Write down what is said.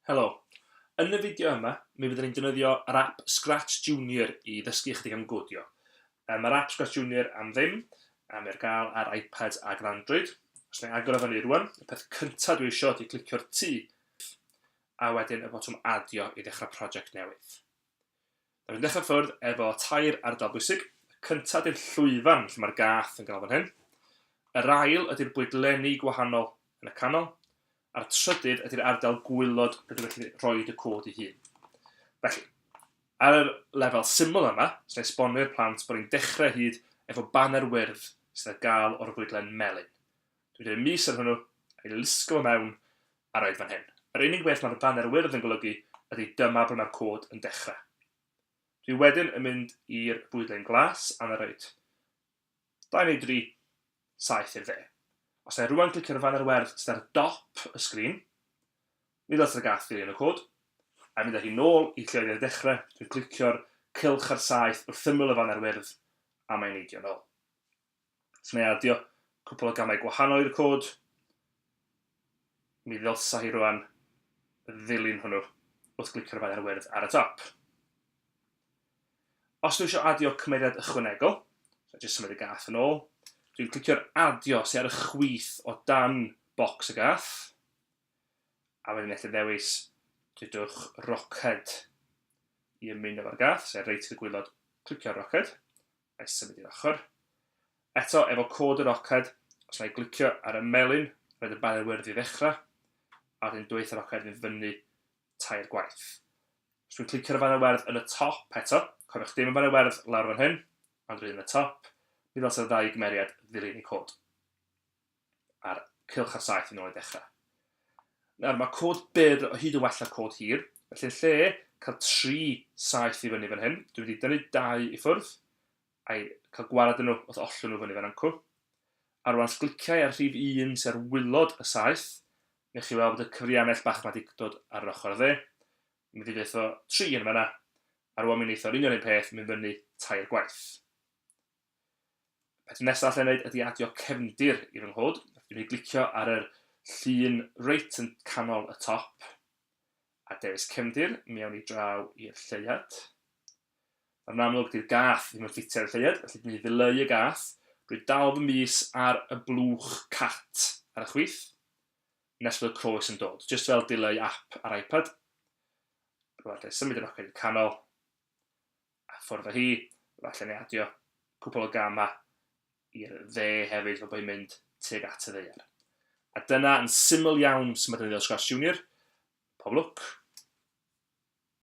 Helo, yn y fideo yma, mi fyddwn ni'n defnyddio yr app Scratch Junior i ddysgu chdi am codio. Mae'r app Scratch Junior am ddim, mae'r gael ar iPad ac ar Android. Os na i agor o fyny rwan, y peth cyntaf dwi eisiau ydy clicio'r T, a wedyn y botwm adio i ddechrau prosiect newydd. Dwi'n dechrau ffwrdd efo tair ardal bwysig. Y cyntaf ydy'r llwyfan lle mae'r gath yn gael fan hyn. Yr ail ydy'r bwydlenni gwahanol yn y canol. A'r trydydd ydy'r ardal gwylod rydym yn gallu rhoi y cod i hun. Felly, ar y lefel syml yma, sy'n esbonio'r plant bod ni'n dechrau hyd efo banner wyrdd sydd ar gael o'r fwydlen melyn. Dwi'n dweud mis ar hwnnw, a'i lusgo fo mewn a roed fan hyn. Yr unig beth mae'r banner wyrdd yn golygu ydy dyma ble mae'r cod yn dechrau. Dwi wedyn yn mynd i'r bwydlen glas a'n roed 2 neu 3 saith i'r dde. Os na i rwan clicio'r banner wyrdd sydd ar dop y sgrin, mi ddod y gath ddilyn y cod, a mynd â hi nôl i lle oedd i'r dechrau, dwi'n clicio'r cylch ar saith wrth ymyl y banner wyrdd, a mae'n neidio nôl. Os na i adio cwpl o gamau gwahanol i'r cod, mi ddylsa hi rwan ddilyn hwnnw wrth glicio'r banner wyrdd ar y top. Os dwi eisiau adio cymeriad ychwanegol, so jyst symud y gath yn ôl, dwi'n clicio'r adio sydd ar y chwith o dan bocs y gath, a wedyn allu ddewis dydwch roced i ymuno efo'r gath, sef reit i'r gwylod clicio'r roced, a symud i'r ochr. Eto, efo cod y roced, os na i glicio ar y melyn, roedd y banner wyrdd i ddechrau, a wedyn dweith y roced yn fyny tair gwaith. Os dwi'n clicio'r banner wyrdd yn y top eto, cofiwch dim y banner wyrdd lawr fan hyn, ond rydyn yn y top, mi ddylsa'r ddau gymeriad ddilyn i cod. A'r cylch ar saith yn ôl i dechrau. Nawr, mae cod byr o hyd yn well ar cod hir, felly yn lle cael 3 saith i fyny fan hyn, dwi'n wedi dynnu 2 i ffwrdd, a'i cael gwared nhw wrth ollwng nhw fyny fan ancw. A rwan gliciau ar rhif 1 sy'n ar wylod y saith, newch chi weld bod y cyfriannell bach mae wedi dod ar yr ochr dde. Mi wedi deitho 3 yn fanna, a rwan mi'n eithaf union un peth, mynd fyny 3 gwaith. Peth nesaf allan wneud ydy adio cefndir i fy nghod. Dwi'n ei glicio ar yr llun reit yn canol y top, a dewis cefndir, mi awn ni draw i'r lleiad. Yn amlwg di'r gath ddim yn ffitio ar y lleiad, felly dwi'n ei ddileu y gath. Dwi'n dal fy mis ar y blwch cat ar y chwith, nes bydd y croes yn dod, jyst fel dileu app ar iPad. Rwy'n symud yr ochr i'r canol, a ffwrdd â hi, falle ni adio cwpl o gama i'r dde hefyd fel bod hi'n mynd tuag at y ddaear. A dyna yn syml iawn sy'n defnyddio Scratch Junior. Pob lwc.